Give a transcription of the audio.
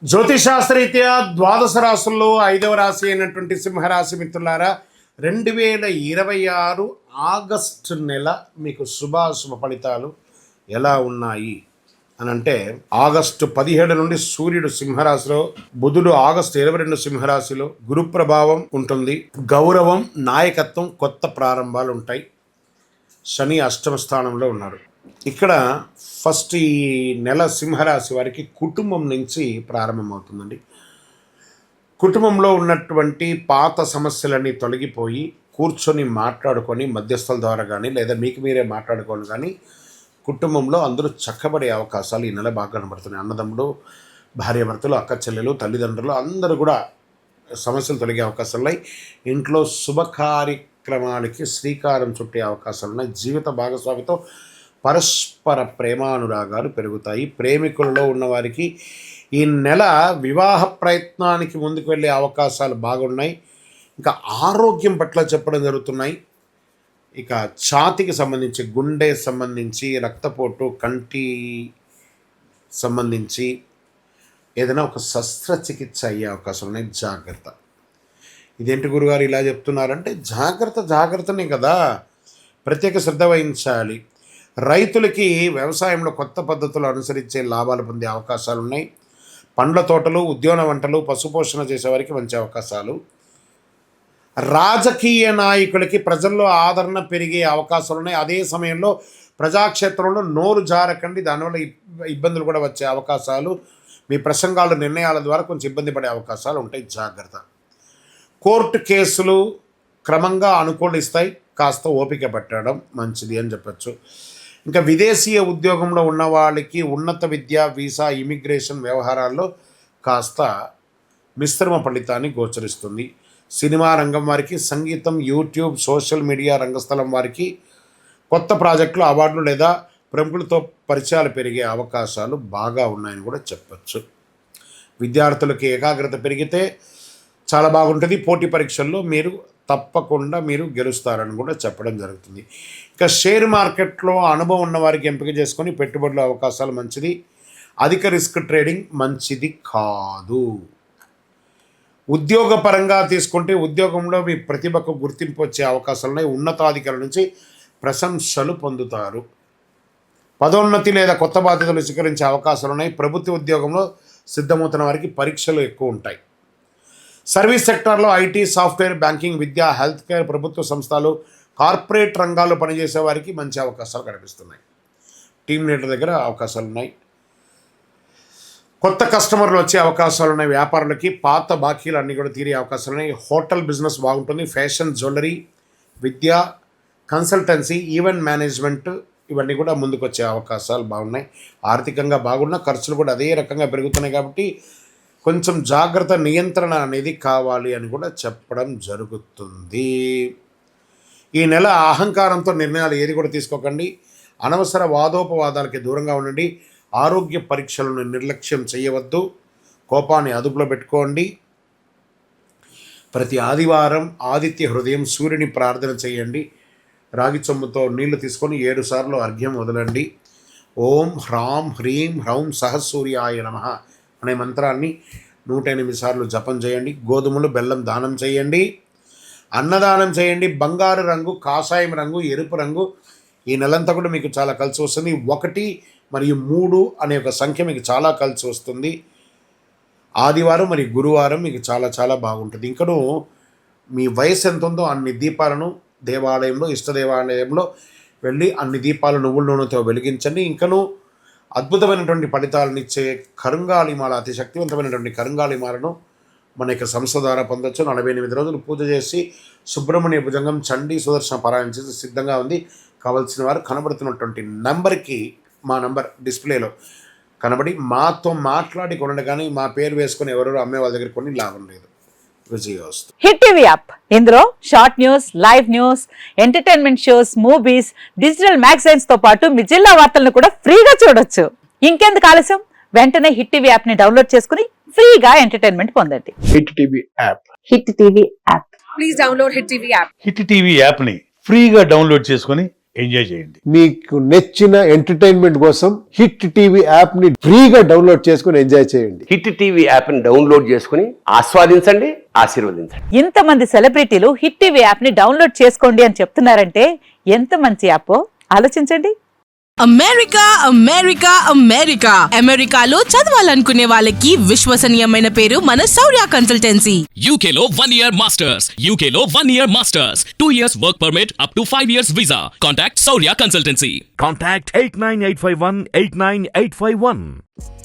జ్యోతిషాస్త్రరీత్యా ద్వాదశ రాశుల్లో 5వ రాశి అయినటువంటి సింహరాశి మిత్రులారా, 2026 ఆగస్టు నెల మీకు శుభాశుభ ఫలితాలు ఎలా ఉన్నాయి అని అంటే, ఆగస్టు 17 నుండి సూర్యుడు సింహరాశిలో, బుధుడు ఆగస్టు 22 సింహరాశిలో, గురు ప్రభావం ఉంటుంది, గౌరవం, నాయకత్వం, కొత్త ప్రారంభాలు ఉంటాయి. శని అష్టమ స్థానంలో ఉన్నాడు. ఇక్కడ ఫస్ట్ ఈ నెల సింహరాశి వారికి కుటుంబం నుంచి ప్రారంభమవుతుందండి. కుటుంబంలో ఉన్నటువంటి పాత సమస్యలన్నీ తొలగిపోయి కూర్చొని మాట్లాడుకొని మధ్యస్థుల ద్వారా కానీ లేదా మీకు మీరే మాట్లాడుకొని కానీ కుటుంబంలో అందరూ చక్కబడే అవకాశాలు ఈ నెల బాగా కనబడుతున్నాయి. అన్నదమ్ముడు, భార్యాభర్తలు, అక్క చెల్లెలు, తల్లిదండ్రులు అందరూ కూడా సమస్యలు తొలగే అవకాశాలు ఉన్నాయి. ఇంట్లో శుభకార్యక్రమాలకి శ్రీకారం చుట్టే అవకాశాలు ఉన్నాయి. జీవిత భాగస్వామితో పరస్పర ప్రేమానురాగాలు పెరుగుతాయి. ప్రేమికులలో ఉన్నవారికి ఈ నెల వివాహ ప్రయత్నానికి ముందుకు వెళ్ళే అవకాశాలు బాగున్నాయి. ఇంకా ఆరోగ్యం పట్ల చెప్పడం జరుగుతున్నాయి. ఇక ఛాతికి సంబంధించి, గుండె సంబంధించి, రక్తపోటు, కంటి సంబంధించి ఏదైనా ఒక శస్త్రచికిత్స అయ్యే అవకాశాలు ఉన్నాయి. జాగ్రత్త. ఇదేంటి గురుగారు ఇలా చెప్తున్నారంటే, జాగ్రత్తనే కదా, ప్రత్యేక శ్రద్ధ వహించాలి. రైతులకి వ్యవసాయంలో కొత్త పద్ధతులు అనుసరించే లాభాలు పొందే అవకాశాలు ఉన్నాయి. పండ్ల తోటలు, ఉద్యాన వంటలు, పశుపోషణ చేసేవారికి మంచి అవకాశాలు. రాజకీయ నాయకులకి ప్రజల్లో ఆదరణ పెరిగే అవకాశాలు ఉన్నాయి. అదే సమయంలో ప్రజాక్షేత్రంలో నోరు జారకండి, దానివల్ల ఇబ్బందులు కూడా వచ్చే అవకాశాలు. మీ ప్రసంగాలు, నిర్ణయాల ద్వారా కొంచెం ఇబ్బంది పడే అవకాశాలు ఉంటాయి. జాగ్రత్త. కోర్టు కేసులు క్రమంగా అనుకూలిస్తాయి. కాస్త ఓపిక పట్టడం మంచిది అని చెప్పచ్చు. ఇంకా విదేశీయ ఉద్యోగంలో ఉన్న వాళ్ళకి ఉన్నత విద్య, వీసా, ఇమిగ్రేషన్ వ్యవహారాల్లో కాస్త మిశ్రమ ఫలితాన్ని గోచరిస్తుంది. సినిమా రంగం వారికి, సంగీతం, యూట్యూబ్, సోషల్ మీడియా రంగస్థలం వారికి కొత్త ప్రాజెక్టులు, అవార్డులు లేదా ప్రముఖులతో పరిచయాలు పెరిగే అవకాశాలు బాగా ఉన్నాయని కూడా చెప్పచ్చు. విద్యార్థులకి ఏకాగ్రత పెరిగితే చాలా బాగుంటుంది. పోటీ పరీక్షల్లో తప్పకుండా మీరు గెలుస్తారని కూడా చెప్పడం జరుగుతుంది. ఇక షేర్ మార్కెట్లో అనుభవం ఉన్న వారికి ఎంపిక చేసుకొని పెట్టుబడుల అవకాశాలు మంచిది. అధిక రిస్క్ ట్రేడింగ్ మంచిది కాదు. ఉద్యోగపరంగా తీసుకుంటే ఉద్యోగంలో మీ ప్రతిభకు గుర్తింపు వచ్చే అవకాశాలు ఉన్నాయి. ఉన్నతాధికారుల నుంచి ప్రశంసలు పొందుతారు. పదోన్నతి లేదా కొత్త బాధ్యతలు స్వీకరించే అవకాశాలు ఉన్నాయి. ప్రభుత్వ ఉద్యోగంలో సిద్ధమవుతున్న వారికి పరీక్షలు ఎక్కువ ఉంటాయి. సర్వీస్ సెక్టార్లో IT, software, banking, Vidya, health care, ప్రభుత్వ సంస్థలు, కార్పొరేట్ రంగాల్లో పనిచేసే వారికి మంచి అవకాశాలు కనిపిస్తున్నాయి. టీమ్ లీడర్ దగ్గర అవకాశాలు ఉన్నాయి. కొత్త కస్టమర్లు వచ్చే అవకాశాలు ఉన్నాయి. వ్యాపారులకి పాత బాకీలు అన్నీ కూడా తీరే అవకాశాలు ఉన్నాయి. హోటల్ బిజినెస్ బాగుంటుంది. ఫ్యాషన్, జ్యువెలరీ, విద్య, కన్సల్టెన్సీ, ఈవెంట్ మేనేజ్మెంట్ ఇవన్నీ కూడా ముందుకు వచ్చే అవకాశాలు బాగున్నాయి. ఆర్థికంగా బాగున్న ఖర్చులు కూడా అదే రకంగా పెరుగుతున్నాయి కాబట్టి కొంచెం జాగ్రత్త, నియంత్రణ అనేది కావాలి అని కూడా చెప్పడం జరుగుతుంది. ఈ నెల అహంకారంతో నిర్ణయాలు ఏది కూడా తీసుకోకండి. అనవసర వాదోపవాదాలకి దూరంగా ఉండండి. ఆరోగ్య పరీక్షలను నిర్లక్ష్యం చేయవద్దు. కోపాన్ని అదుపులో పెట్టుకోండి. ప్రతి ఆదివారం ఆదిత్య హృదయం సూర్యుని ప్రార్థన చేయండి. రాగి చొమ్ముతో నీళ్లు తీసుకొని 7 సార్లు అర్ఘ్యం వదలండి. ఓం హ్రాం హ్రీం హ్రౌం సహసూర్యాయ నమః అనే మంత్రాన్ని 108 సార్లు జపం చేయండి. గోధుమలు, బెల్లం దానం చేయండి. అన్నదానం చేయండి. బంగారు రంగు, కాషాయం రంగు, ఎరుపు రంగు ఈ నెలంతా కూడా మీకు చాలా కలిసి వస్తుంది. 1 మరియు 3 అనే ఒక సంఖ్య మీకు చాలా కలిసి వస్తుంది. ఆదివారం మరియు గురువారం మీకు చాలా చాలా బాగుంటుంది. ఇంకను మీ వయసు ఎంత ఉందో అన్ని దీపాలను దేవాలయంలో, ఇష్ట దేవాలయంలో వెళ్ళి అన్ని దీపాలు నువ్వుల నూనెతో వెలిగించండి. ఇంకను అద్భుతమైనటువంటి ఫలితాలను ఇచ్చే కరుంగాళిమాల, అతి శక్తివంతమైనటువంటి కరుంగాళిమాలను మన యొక్క సంస్థ ద్వారా పొందొచ్చు. 48 రోజులు పూజ చేసి సుబ్రహ్మణ్య భుజంగం, చండీ, సుదర్శన పారాయణ చేసి సిద్ధంగా ఉంది. కావలసిన వారు కనబడుతున్నటువంటి నంబర్కి, మా నంబర్ డిస్ప్లేలో కనబడి మాతో మాట్లాడి కొనండి. కానీ మా పేరు వేసుకొని ఎవరెవరు అమ్మే వాళ్ళ దగ్గర కొన్ని లాభం లేదు. విజయోస్తు. హిట్ టీవీ యాప్, ఇందులో short news, live news, entertainment shows, movies, digital magazines తో పాటు మీ జిల్లా వార్తలను కూడా ఫ్రీగా చూడొచ్చు. ఇంకెందుకు ఆలస్యం, వెంటనే హిట్ టీవీ యాప్ ని డౌన్లోడ్ చేసుకుని ఫ్రీగా ఎంటర్టైన్మెంట్ పొందండి. Hit TV app. Hit TV app. Please download hit TV app. Hit TV యాప్ని ఫ్రీగా డౌన్లోడ్ చేసుకొని ఎంజాయ్ చేయండి. మీకు నచ్చిన ఎంటర్టైన్మెంట్ కోసం హిట్ టీవీ యాప్ ని ఫ్రీగా డౌన్లోడ్ చేసుకుని ఎంజాయ్ చేయండి. హిట్ టీవీ యాప్ని డౌన్లోడ్ చేసుకుని ఆస్వాదించండి, ఆశీర్వదించండి. ఇంతమంది సెలబ్రిటీలు హిట్ టీవీ యాప్ ని డౌన్లోడ్ చేసుకోండి అని చెప్తున్నారంటే ఎంత మంచి యాప్ ఆలోచించండి. అమెరికా అమెరికా అమెరికా అమెరికాలో చదవాలనుకునే వాళ్ళకి విశ్వసనీయమైన పేరు మన శౌర్య consultancy. UK Law 1 Year Masters. UK Law 1 Year Masters. 2 years work permit up to 5 years visa. Contact Saurya Consultancy. Contact 89851 89851.